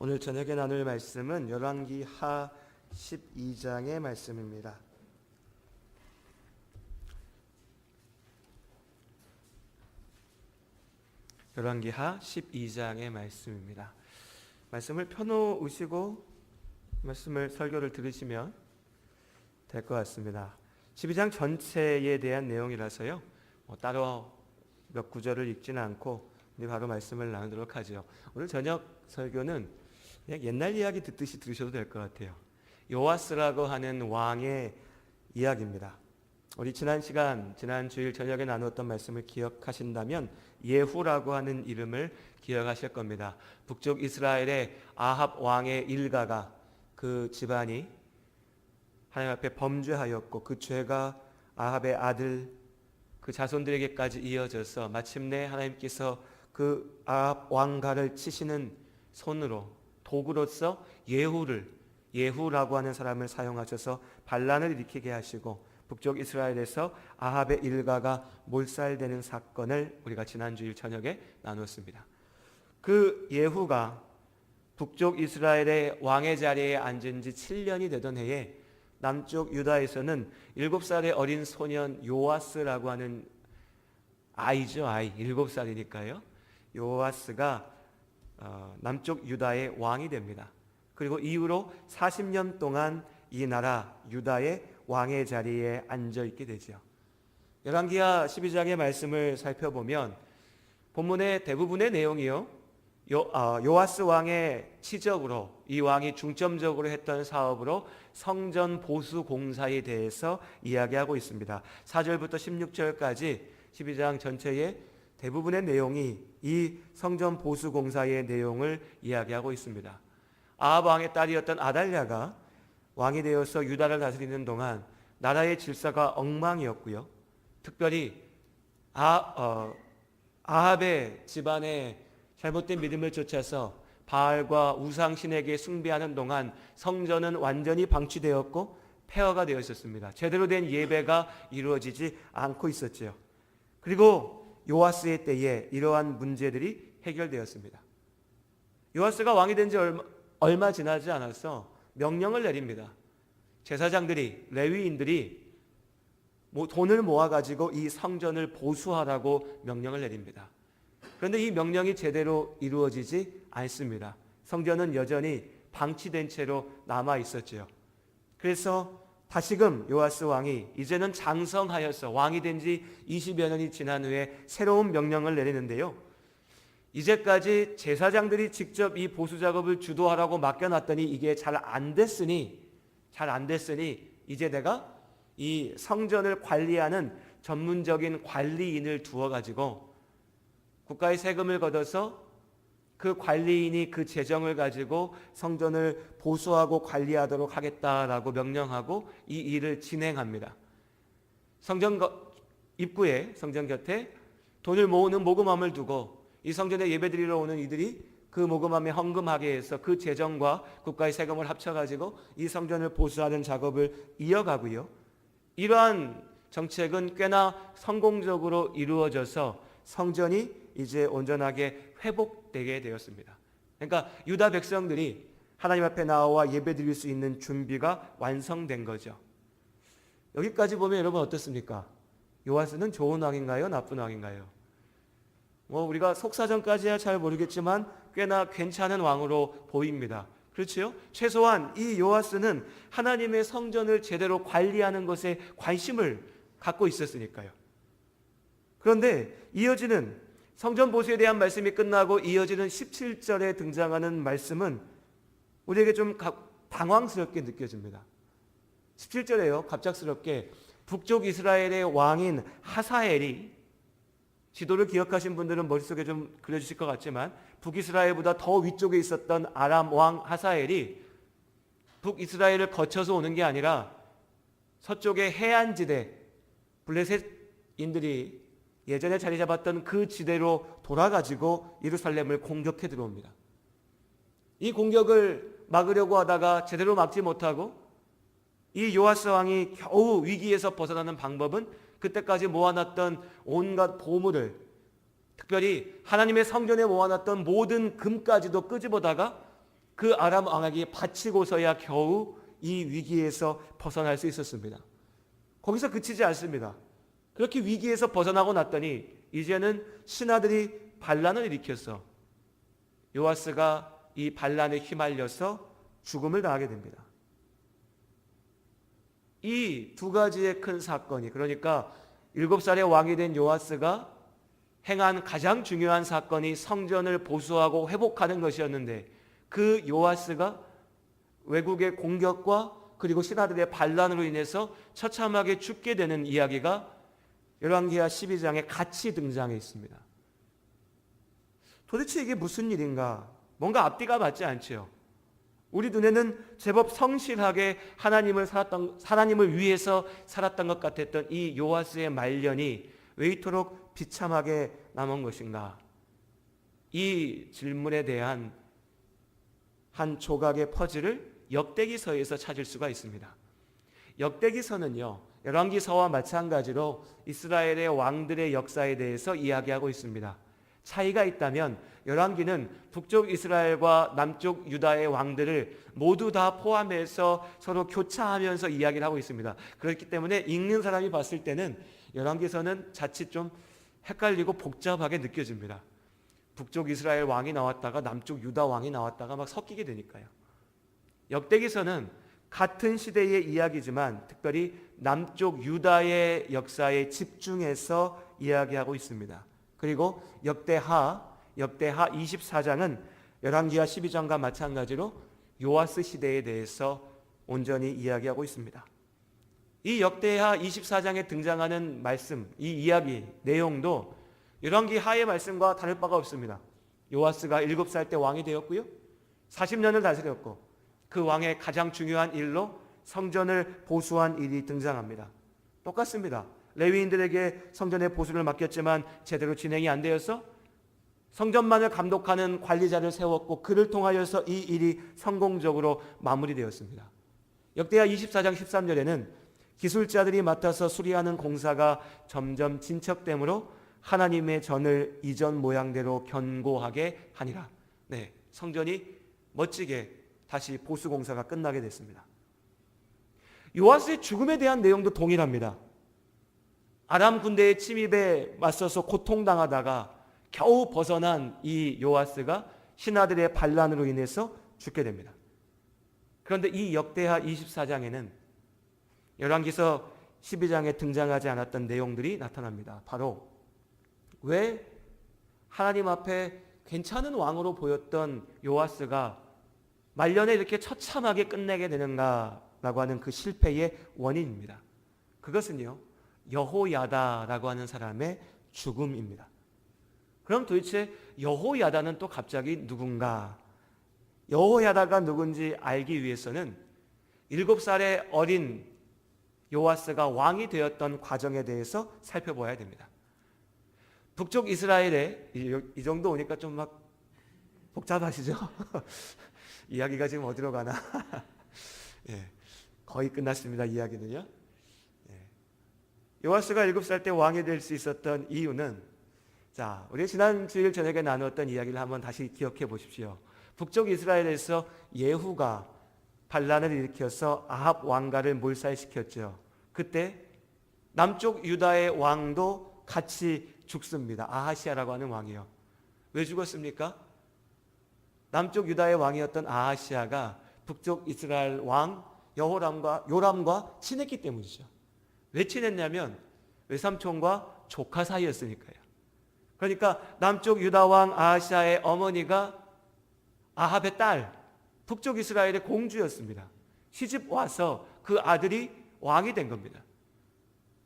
오늘 저녁에 나눌 말씀은 열왕기 하 12장의 말씀입니다. 열왕기 하 12장의 말씀입니다. 말씀을 펴놓으시고 말씀을 설교를 들으시면 될 것 같습니다. 12장 전체에 대한 내용이라서요. 따로 몇 구절을 읽지는 않고 바로 말씀을 나누도록 하죠. 오늘 저녁 설교는 그냥 옛날 이야기 듣듯이 들으셔도 될 것 같아요. 요아스라고 하는 왕의 이야기입니다. 우리 지난 주일 저녁에 나누었던 말씀을 기억하신다면 예후라고 하는 이름을 기억하실 겁니다. 북쪽 이스라엘의 아합 왕의 일가가 그 집안이 하나님 앞에 범죄하였고 그 죄가 아합의 아들 그 자손들에게까지 이어져서 마침내 하나님께서 그 아합 왕가를 치시는 손으로 도구로서 예후라고 하는 사람을 사용하셔서 반란을 일으키게 하시고 북쪽 이스라엘에서 아합의 일가가 몰살되는 사건을 우리가 지난 주일 저녁에 나누었습니다. 그 예후가 북쪽 이스라엘의 왕의 자리에 앉은 지 7년이 되던 해에 남쪽 유다에서는 7살의 어린 소년 요아스라고 하는 아이죠. 7살이니까요. 요아스가 남쪽 유다의 왕이 됩니다. 그리고 이후로 40년 동안 이 나라 유다의 왕의 자리에 앉아 있게 되죠. 열왕기하 12장의 말씀을 살펴보면 본문의 대부분의 내용이요. 요아스 왕의 치적으로 이 왕이 중점적으로 했던 사업으로 성전 보수 공사에 대해서 이야기하고 있습니다. 4절부터 16절까지 12장 전체의 대부분의 내용이 이 성전 보수 공사의 내용을 이야기하고 있습니다. 아합 왕의 딸이었던 아달랴가 왕이 되어서 유다를 다스리는 동안 나라의 질서가 엉망이었고요. 특별히 아합의 집안의 잘못된 믿음을 쫓아서 바알과 우상신에게 숭배하는 동안 성전은 완전히 방치되었고 폐허가 되어 있었습니다. 제대로 된 예배가 이루어지지 않고 있었죠. 그리고 요아스의 때에 이러한 문제들이 해결되었습니다. 요아스가 왕이 된 지 얼마 지나지 않아서 명령을 내립니다. 제사장들이, 레위인들이 돈을 모아가지고 이 성전을 보수하라고 명령을 내립니다. 그런데 이 명령이 제대로 이루어지지 않습니다. 성전은 여전히 방치된 채로 남아 있었죠. 그래서 다시금 요아스 왕이 이제는 장성하여서 왕이 된 지 20여 년이 지난 후에 새로운 명령을 내리는데요. 이제까지 제사장들이 직접 이 보수 작업을 주도하라고 맡겨놨더니 이게 잘 안 됐으니 이제 내가 이 성전을 관리하는 전문적인 관리인을 두어가지고 국가의 세금을 걷어서 그 관리인이 그 재정을 가지고 성전을 보수하고 관리하도록 하겠다라고 명령하고 이 일을 진행합니다. 성전 입구에 성전 곁에 돈을 모으는 모금함을 두고 이 성전에 예배드리러 오는 이들이 그 모금함에 헌금하게 해서 그 재정과 국가의 세금을 합쳐가지고 이 성전을 보수하는 작업을 이어가고요. 이러한 정책은 꽤나 성공적으로 이루어져서 성전이 이제 온전하게 회복되게 되었습니다. 그러니까 유다 백성들이 하나님 앞에 나와 예배드릴 수 있는 준비가 완성된 거죠. 여기까지 보면 여러분 어떻습니까? 요아스는 좋은 왕인가요? 나쁜 왕인가요? 우리가 속사정까지야 잘 모르겠지만 꽤나 괜찮은 왕으로 보입니다. 그렇죠? 최소한 이 요아스는 하나님의 성전을 제대로 관리하는 것에 관심을 갖고 있었으니까요. 그런데 이어지는 성전 보수에 대한 말씀이 끝나고 이어지는 17절에 등장하는 말씀은 우리에게 좀 당황스럽게 느껴집니다. 17절에요. 갑작스럽게 북쪽 이스라엘의 왕인 하사엘이, 지도를 기억하신 분들은 머릿속에 좀 그려주실 것 같지만 북이스라엘보다 더 위쪽에 있었던 아람 왕 하사엘이 북이스라엘을 거쳐서 오는 게 아니라 서쪽의 해안지대 블레셋인들이 예전에 자리 잡았던 그 지대로 돌아가지고 예루살렘을 공격해 들어옵니다. 이 공격을 막으려고 하다가 제대로 막지 못하고 이 요아스 왕이 겨우 위기에서 벗어나는 방법은 그때까지 모아놨던 온갖 보물을, 특별히 하나님의 성전에 모아놨던 모든 금까지도 끄집어다가 그 아람 왕에게 바치고서야 겨우 이 위기에서 벗어날 수 있었습니다. 거기서 그치지 않습니다. 그렇게 위기에서 벗어나고 났더니 이제는 신하들이 반란을 일으켰어. 요아스가 이 반란에 휘말려서 죽음을 당하게 됩니다. 이 두 가지의 큰 사건이, 그러니까 7살의 왕이 된 요아스가 행한 가장 중요한 사건이 성전을 보수하고 회복하는 것이었는데, 그 요아스가 외국의 공격과 그리고 신하들의 반란으로 인해서 처참하게 죽게 되는 이야기가 열왕기하 12장에 같이 등장해 있습니다. 도대체 이게 무슨 일인가? 뭔가 앞뒤가 맞지 않죠. 우리 눈에는 제법 성실하게 하나님을 위해서 살았던 것 같았던 이 요아스의 말년이 왜 이토록 비참하게 남은 것인가? 이 질문에 대한 한 조각의 퍼즐을 역대기서에서 찾을 수가 있습니다. 역대기서는요, 열왕기서와 마찬가지로 이스라엘의 왕들의 역사에 대해서 이야기하고 있습니다. 차이가 있다면 열왕기는 북쪽 이스라엘과 남쪽 유다의 왕들을 모두 다 포함해서 서로 교차하면서 이야기를 하고 있습니다. 그렇기 때문에 읽는 사람이 봤을 때는 열왕기서는 자칫 좀 헷갈리고 복잡하게 느껴집니다. 북쪽 이스라엘 왕이 나왔다가 남쪽 유다 왕이 나왔다가 막 섞이게 되니까요. 역대기서는 같은 시대의 이야기지만 특별히 남쪽 유다의 역사에 집중해서 이야기하고 있습니다. 그리고 역대하 24장은 열왕기하 12장과 마찬가지로 요아스 시대에 대해서 온전히 이야기하고 있습니다. 이 역대하 24장에 등장하는 말씀, 이 이야기 내용도 열왕기하의 말씀과 다를 바가 없습니다. 요아스가 7살 때 왕이 되었고요, 40년을 다스렸고 그 왕의 가장 중요한 일로 성전을 보수한 일이 등장합니다. 똑같습니다. 레위인들에게 성전의 보수를 맡겼지만 제대로 진행이 안 되어서 성전만을 감독하는 관리자를 세웠고 그를 통하여서 이 일이 성공적으로 마무리되었습니다. 역대하 24장 13절에는 기술자들이 맡아서 수리하는 공사가 점점 진척되므로 하나님의 전을 이전 모양대로 견고하게 하니라. 네, 성전이 멋지게 다시 보수 공사가 끝나게 됐습니다. 요아스의 죽음에 대한 내용도 동일합니다. 아람 군대의 침입에 맞서서 고통당하다가 겨우 벗어난 이 요아스가 신하들의 반란으로 인해서 죽게 됩니다. 그런데 이 역대하 24장에는 열왕기서 12장에 등장하지 않았던 내용들이 나타납니다. 바로 왜 하나님 앞에 괜찮은 왕으로 보였던 요아스가 말년에 이렇게 처참하게 끝내게 되는가라고 하는 그 실패의 원인입니다. 그것은요, 여호야다라고 하는 사람의 죽음입니다. 그럼 도대체 여호야다는 또 갑자기 누군가? 여호야다가 누군지 알기 위해서는 7살의 어린 요아스가 왕이 되었던 과정에 대해서 살펴봐야 됩니다. 북쪽 이스라엘에 이 정도 오니까 좀 막 복잡하시죠? 이야기가 지금 어디로 가나? 예, 거의 끝났습니다. 이야기는요. 요아스가 7살 때 왕이 될 수 있었던 이유는, 자, 우리 지난 주일 저녁에 나누었던 이야기를 한번 다시 기억해 보십시오. 북쪽 이스라엘에서 예후가 반란을 일으켜서 아합 왕가를 몰살시켰죠. 그때 남쪽 유다의 왕도 같이 죽습니다. 아하시아라고 하는 왕이요. 왜 죽었습니까? 남쪽 유다의 왕이었던 아하시아가 북쪽 이스라엘 왕 요람과 친했기 때문이죠. 왜 친했냐면 외삼촌과 조카 사이였으니까요. 그러니까 남쪽 유다 왕 아하시아의 어머니가 아합의 딸, 북쪽 이스라엘의 공주였습니다. 시집 와서 그 아들이 왕이 된 겁니다.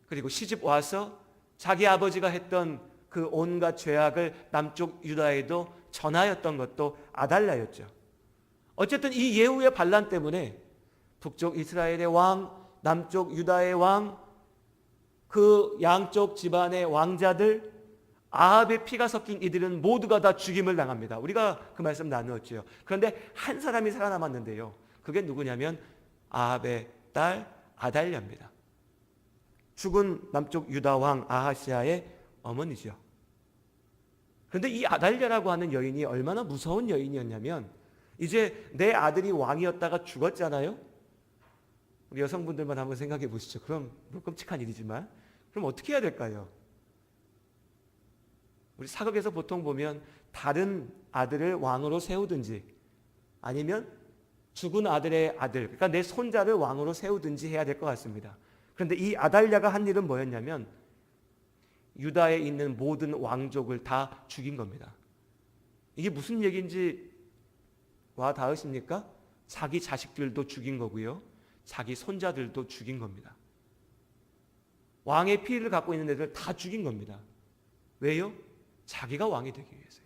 그리고 시집 와서 자기 아버지가 했던 그 온갖 죄악을 남쪽 유다에도 전하였던 것도 아달랴였죠. 어쨌든 이 예후의 반란 때문에 북쪽 이스라엘의 왕, 남쪽 유다의 왕, 그 양쪽 집안의 왕자들, 아합의 피가 섞인 이들은 모두가 다 죽임을 당합니다. 우리가 그 말씀 나누었죠. 그런데 한 사람이 살아남았는데요. 그게 누구냐면 아합의 딸 아달랴입니다. 죽은 남쪽 유다 왕 아하시아의 어머니죠. 그런데 이 아달랴라고 하는 여인이 얼마나 무서운 여인이었냐면 이제 내 아들이 왕이었다가 죽었잖아요. 우리 여성분들만 한번 생각해 보시죠. 그럼 끔찍한 일이지만 그럼 어떻게 해야 될까요? 우리 사극에서 보통 보면 다른 아들을 왕으로 세우든지 아니면 죽은 아들의 아들, 그러니까 내 손자를 왕으로 세우든지 해야 될 것 같습니다. 그런데 이 아달랴가 한 일은 뭐였냐면 유다에 있는 모든 왕족을 다 죽인 겁니다. 이게 무슨 얘기인지 와 닿으십니까? 자기 자식들도 죽인 거고요. 자기 손자들도 죽인 겁니다. 왕의 피를 갖고 있는 애들 다 죽인 겁니다. 왜요? 자기가 왕이 되기 위해서요.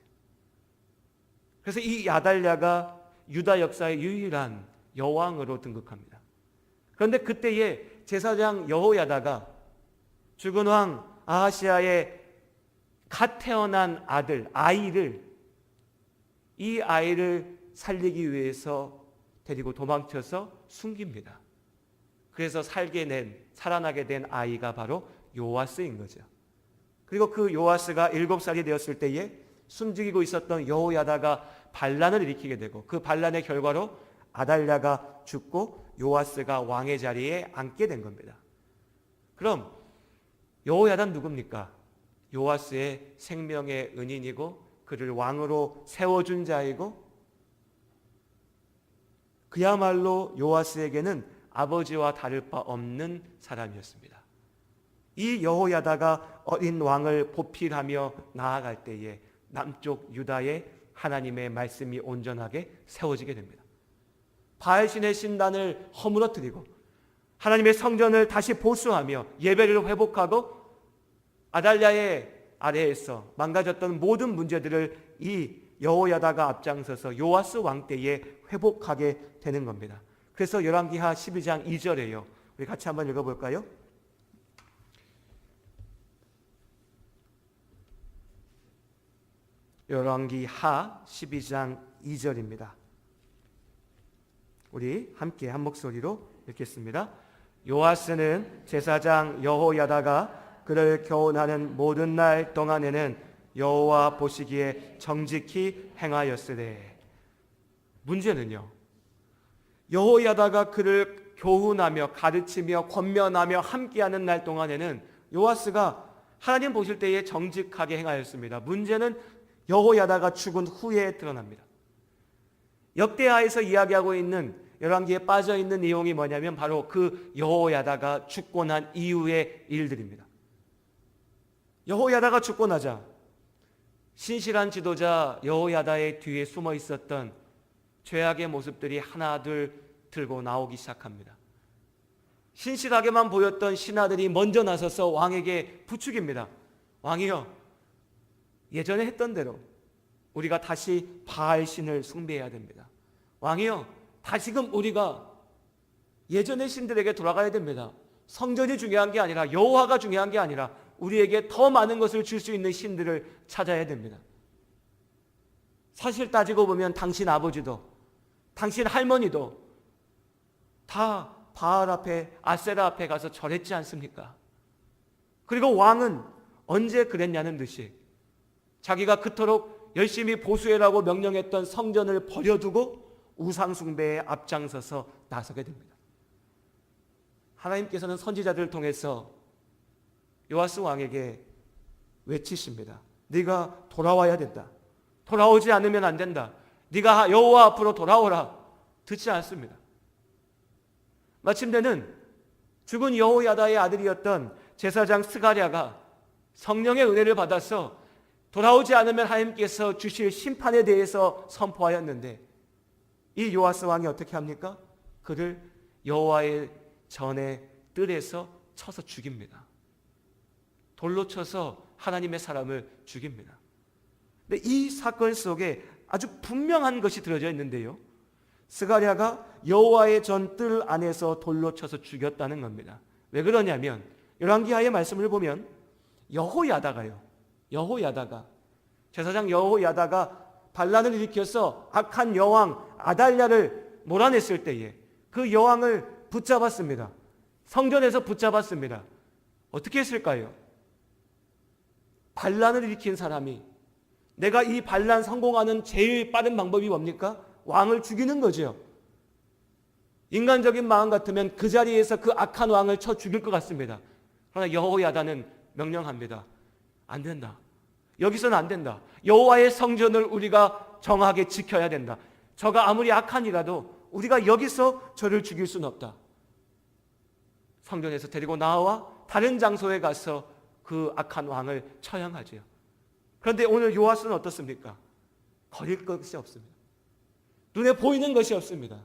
그래서 이 아달랴가 유다 역사의 유일한 여왕으로 등극합니다. 그런데 그때에 제사장 여호야다가 죽은 왕 아하시아의 갓 태어난 아이를 살리기 위해서 데리고 도망쳐서 숨깁니다. 그래서 살아나게 된 아이가 바로 요아스인 거죠. 그리고 그 요아스가 7살이 되었을 때에 숨죽이고 있었던 여호야다가 반란을 일으키게 되고 그 반란의 결과로 아달랴가 죽고 요아스가 왕의 자리에 앉게 된 겁니다. 그럼 여호야다는 누굽니까? 요아스의 생명의 은인이고 그를 왕으로 세워준 자이고 그야말로 요아스에게는 아버지와 다를 바 없는 사람이었습니다. 이 여호야다가 어린 왕을 보필하며 나아갈 때에 남쪽 유다에 하나님의 말씀이 온전하게 세워지게 됩니다. 바알신의 신단을 허물어뜨리고 하나님의 성전을 다시 보수하며 예배를 회복하고 아달랴의 아래에서 망가졌던 모든 문제들을 이 여호야다가 앞장서서 요아스 왕 때에 회복하게 되는 겁니다. 그래서 열왕기하 12장 2절에요. 우리 같이 한번 읽어볼까요? 열왕기하 12장 2절입니다. 우리 함께 한 목소리로 읽겠습니다. 요아스는 제사장 여호야다가 그를 교훈하는 모든 날 동안에는 여호와 보시기에 정직히 행하였으되. 문제는요, 여호야다가 그를 교훈하며 가르치며 권면하며 함께하는 날 동안에는 요아스가 하나님 보실 때에 정직하게 행하였습니다. 문제는 여호야다가 죽은 후에 드러납니다. 역대하에서 이야기하고 있는 열왕기에 빠져있는 내용이 뭐냐면 바로 그 여호야다가 죽고 난 이후의 일들입니다. 여호야다가 죽고 나자 신실한 지도자 여호야다의 뒤에 숨어 있었던 죄악의 모습들이 하나둘 들고 나오기 시작합니다. 신실하게만 보였던 신하들이 먼저 나서서 왕에게 부추깁니다. 왕이여, 예전에 했던 대로 우리가 다시 바알신을 숭배해야 됩니다. 왕이여, 다시금 우리가 예전의 신들에게 돌아가야 됩니다. 성전이 중요한 게 아니라 여호와가 중요한 게 아니라 우리에게 더 많은 것을 줄 수 있는 신들을 찾아야 됩니다. 사실 따지고 보면 당신 아버지도 당신 할머니도 다 바알 앞에 아세라 앞에 가서 절했지 않습니까? 그리고 왕은 언제 그랬냐는 듯이 자기가 그토록 열심히 보수해라고 명령했던 성전을 버려두고 우상숭배에 앞장서서 나서게 됩니다. 하나님께서는 선지자들을 통해서 요아스 왕에게 외치십니다. 네가 돌아와야 된다. 돌아오지 않으면 안 된다. 네가 여호와 앞으로 돌아오라. 듣지 않습니다. 마침내는 죽은 여호야다의 아들이었던 제사장 스가랴가 성령의 은혜를 받아서 돌아오지 않으면 하나님께서 주실 심판에 대해서 선포하였는데 이 요아스 왕이 어떻게 합니까? 그를 여호와의 전의 뜰에서 쳐서 죽입니다. 돌로 쳐서 하나님의 사람을 죽입니다. 근데 이 사건 속에 아주 분명한 것이 들어져 있는데요, 스가랴가 여호와의 전 뜰 안에서 돌로 쳐서 죽였다는 겁니다. 왜 그러냐면 열왕기하의 말씀을 보면 여호야다가 제사장 여호야다가 반란을 일으켜서 악한 여왕 아달랴를 몰아냈을 때에 그 여왕을 붙잡았습니다. 성전에서 붙잡았습니다. 어떻게 했을까요? 반란을 일으킨 사람이 내가 이 반란 성공하는 제일 빠른 방법이 뭡니까? 왕을 죽이는 거죠. 인간적인 마음 같으면 그 자리에서 그 악한 왕을 쳐 죽일 것 같습니다. 그러나 여호야다는 명령합니다. 안 된다. 여기서는 안 된다. 여호와의 성전을 우리가 정하게 지켜야 된다. 저가 아무리 악한이라도 우리가 여기서 저를 죽일 수는 없다. 성전에서 데리고 나와 다른 장소에 가서 그 악한 왕을 처형하지요. 그런데 오늘 요아스는 어떻습니까? 거릴 것이 없습니다. 눈에 보이는 것이 없습니다.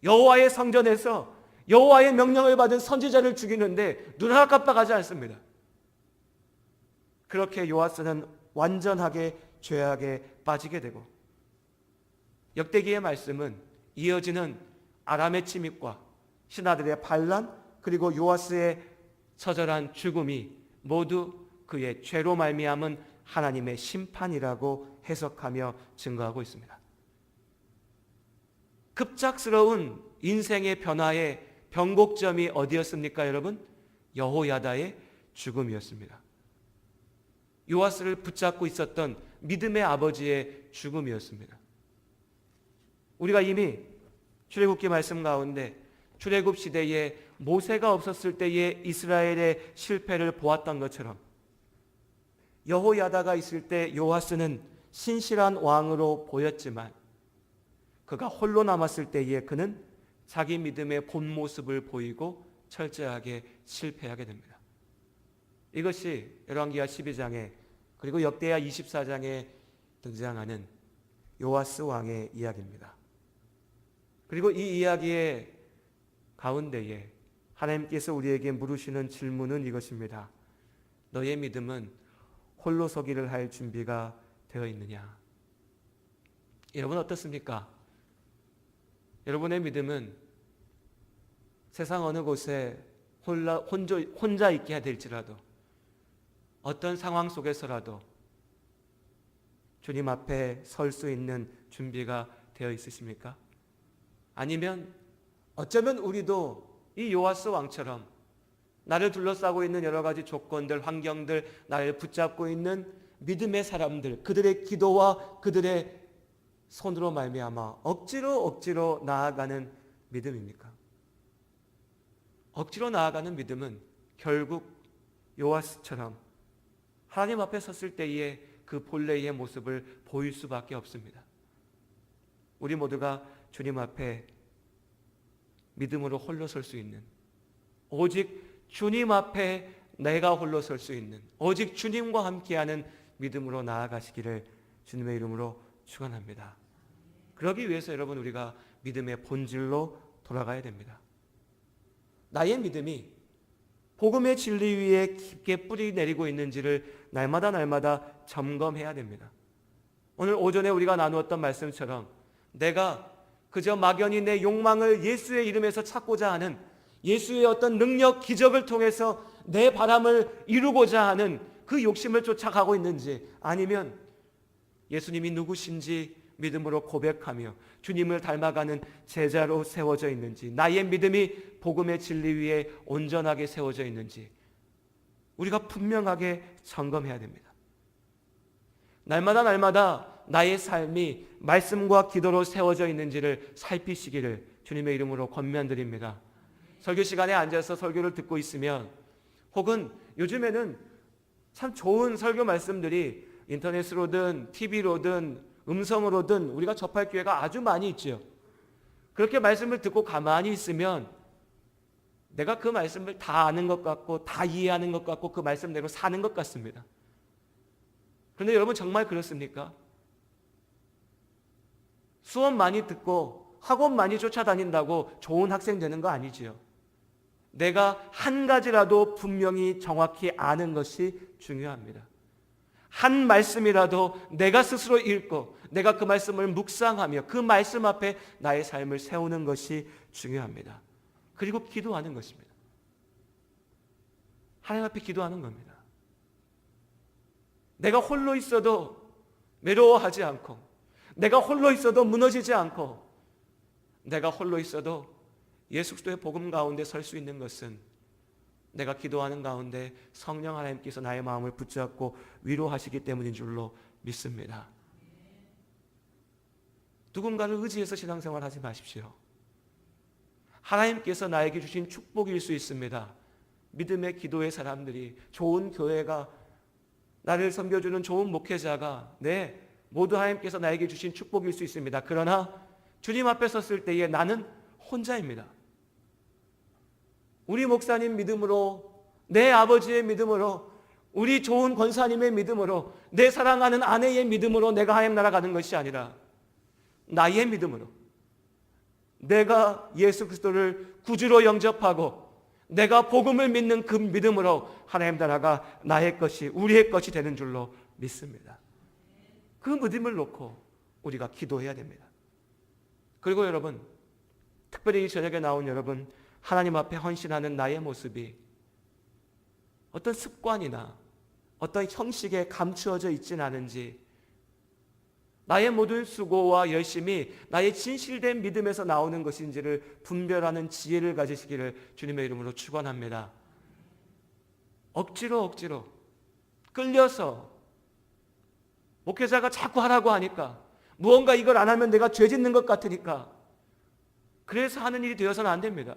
여호와의 성전에서 여호와의 명령을 받은 선지자를 죽이는데 눈을 깜빡하지 않습니다. 그렇게 요아스는 완전하게 죄악에 빠지게 되고, 역대기의 말씀은 이어지는 아람의 침입과 신하들의 반란, 그리고 요아스의 처절한 죽음이 모두 그의 죄로 말미암은 하나님의 심판이라고 해석하며 증거하고 있습니다. 급작스러운 인생의 변화의 변곡점이 어디였습니까, 여러분? 여호야다의 죽음이었습니다. 요아스를 붙잡고 있었던 믿음의 아버지의 죽음이었습니다. 우리가 이미 출애굽기 말씀 가운데 출애굽 시대에 모세가 없었을 때의 이스라엘의 실패를 보았던 것처럼, 여호야다가 있을 때 요아스는 신실한 왕으로 보였지만 그가 홀로 남았을 때에 그는 자기 믿음의 본 모습을 보이고 철저하게 실패하게 됩니다. 이것이 열왕기하 12장에 그리고 역대하 24장에 등장하는 요아스 왕의 이야기입니다. 그리고 이 이야기의 가운데에 하나님께서 우리에게 물으시는 질문은 이것입니다. 너의 믿음은 홀로 서기를 할 준비가 되어 있느냐? 여러분 어떻습니까? 여러분의 믿음은 세상 어느 곳에 혼자 있게 될지라도, 어떤 상황 속에서라도 주님 앞에 설 수 있는 준비가 되어 있으십니까? 아니면 어쩌면 우리도 이 요아스 왕처럼 나를 둘러싸고 있는 여러 가지 조건들, 환경들, 나를 붙잡고 있는 믿음의 사람들, 그들의 기도와 그들의 손으로 말미암아 억지로 나아가는 믿음입니까? 억지로 나아가는 믿음은 결국 요아스처럼 하나님 앞에 섰을 때의 그 본래의 모습을 보일 수밖에 없습니다. 우리 모두가 주님 앞에 믿음으로 홀로 설 수 있는, 오직 주님 앞에 내가 홀로 설 수 있는, 오직 주님과 함께하는 믿음으로 나아가시기를 주님의 이름으로 축원합니다. 그러기 위해서 여러분 우리가 믿음의 본질로 돌아가야 됩니다. 나의 믿음이 복음의 진리 위에 깊게 뿌리 내리고 있는지를 날마다 점검해야 됩니다. 오늘 오전에 우리가 나누었던 말씀처럼 내가 그저 막연히 내 욕망을 예수의 이름에서 찾고자 하는, 예수의 어떤 능력, 기적을 통해서 내 바람을 이루고자 하는 그 욕심을 쫓아가고 있는지, 아니면 예수님이 누구신지 믿음으로 고백하며 주님을 닮아가는 제자로 세워져 있는지, 나의 믿음이 복음의 진리 위에 온전하게 세워져 있는지 우리가 분명하게 점검해야 됩니다. 날마다 나의 삶이 말씀과 기도로 세워져 있는지를 살피시기를 주님의 이름으로 권면드립니다. 설교 시간에 앉아서 설교를 듣고 있으면, 혹은 요즘에는 참 좋은 설교 말씀들이 인터넷으로든 TV로든 음성으로든 우리가 접할 기회가 아주 많이 있죠. 그렇게 말씀을 듣고 가만히 있으면 내가 그 말씀을 다 아는 것 같고 다 이해하는 것 같고 그 말씀대로 사는 것 같습니다. 그런데 여러분 정말 그렇습니까? 수업 많이 듣고 학원 많이 쫓아다닌다고 좋은 학생 되는 거 아니지요. 내가 한 가지라도 분명히 정확히 아는 것이 중요합니다. 한 말씀이라도 내가 스스로 읽고 내가 그 말씀을 묵상하며 그 말씀 앞에 나의 삶을 세우는 것이 중요합니다. 그리고 기도하는 것입니다. 하나님 앞에 기도하는 겁니다. 내가 홀로 있어도 외로워하지 않고, 내가 홀로 있어도 무너지지 않고, 내가 홀로 있어도 예수 그리스도의 복음 가운데 설 수 있는 것은 내가 기도하는 가운데 성령 하나님께서 나의 마음을 붙잡고 위로하시기 때문인 줄로 믿습니다. 누군가를 의지해서 신앙생활 하지 마십시오. 하나님께서 나에게 주신 축복일 수 있습니다. 믿음의 기도의 사람들이, 좋은 교회가, 나를 섬겨주는 좋은 목회자가, 모두 하나님께서 나에게 주신 축복일 수 있습니다. 그러나 주님 앞에 섰을 때에 나는 혼자입니다. 우리 목사님 믿음으로, 내 아버지의 믿음으로, 우리 좋은 권사님의 믿음으로, 내 사랑하는 아내의 믿음으로 내가 하나님 나라 가는 것이 아니라 나의 믿음으로, 내가 예수 그리스도를 구주로 영접하고 내가 복음을 믿는 그 믿음으로 하나님 나라가 나의 것이, 우리의 것이 되는 줄로 믿습니다. 그 믿음을 놓고 우리가 기도해야 됩니다. 그리고 여러분, 특별히 이 저녁에 나온 여러분, 하나님 앞에 헌신하는 나의 모습이 어떤 습관이나 어떤 형식에 감추어져 있지는 않은지, 나의 모든 수고와 열심이 나의 진실된 믿음에서 나오는 것인지를 분별하는 지혜를 가지시기를 주님의 이름으로 축원합니다. 억지로 끌려서 목회자가 자꾸 하라고 하니까, 무언가 이걸 안 하면 내가 죄 짓는 것 같으니까 그래서 하는 일이 되어서는 안 됩니다.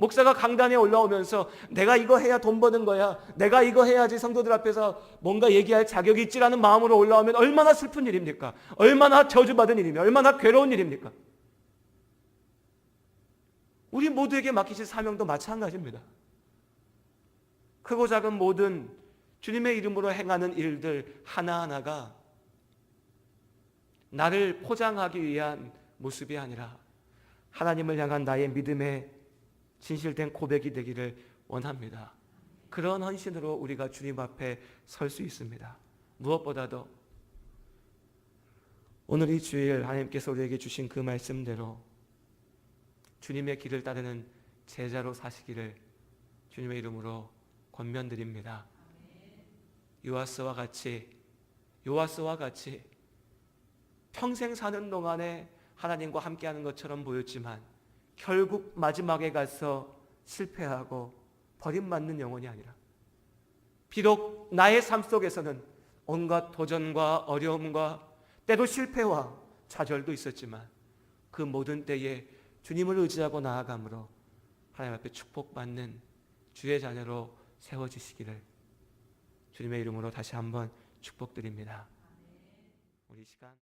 목사가 강단에 올라오면서 내가 이거 해야 돈 버는 거야, 내가 이거 해야지 성도들 앞에서 뭔가 얘기할 자격이 있지라는 마음으로 올라오면 얼마나 슬픈 일입니까? 얼마나 저주받은 일입니까? 얼마나 괴로운 일입니까? 우리 모두에게 맡기신 사명도 마찬가지입니다. 크고 작은 모든 주님의 이름으로 행하는 일들 하나하나가 나를 포장하기 위한 모습이 아니라 하나님을 향한 나의 믿음의 진실된 고백이 되기를 원합니다. 그런 헌신으로 우리가 주님 앞에 설 수 있습니다. 무엇보다도 오늘 이 주일 하나님께서 우리에게 주신 그 말씀대로 주님의 길을 따르는 제자로 사시기를 주님의 이름으로 권면드립니다. 요아스와 같이 평생 사는 동안에 하나님과 함께하는 것처럼 보였지만 결국 마지막에 가서 실패하고 버림받는 영혼이 아니라, 비록 나의 삶 속에서는 온갖 도전과 어려움과 때로 실패와 좌절도 있었지만 그 모든 때에 주님을 의지하고 나아감으로 하나님 앞에 축복받는 주의 자녀로 세워지시기를 주님의 이름으로 다시 한번 축복드립니다. 우리 시간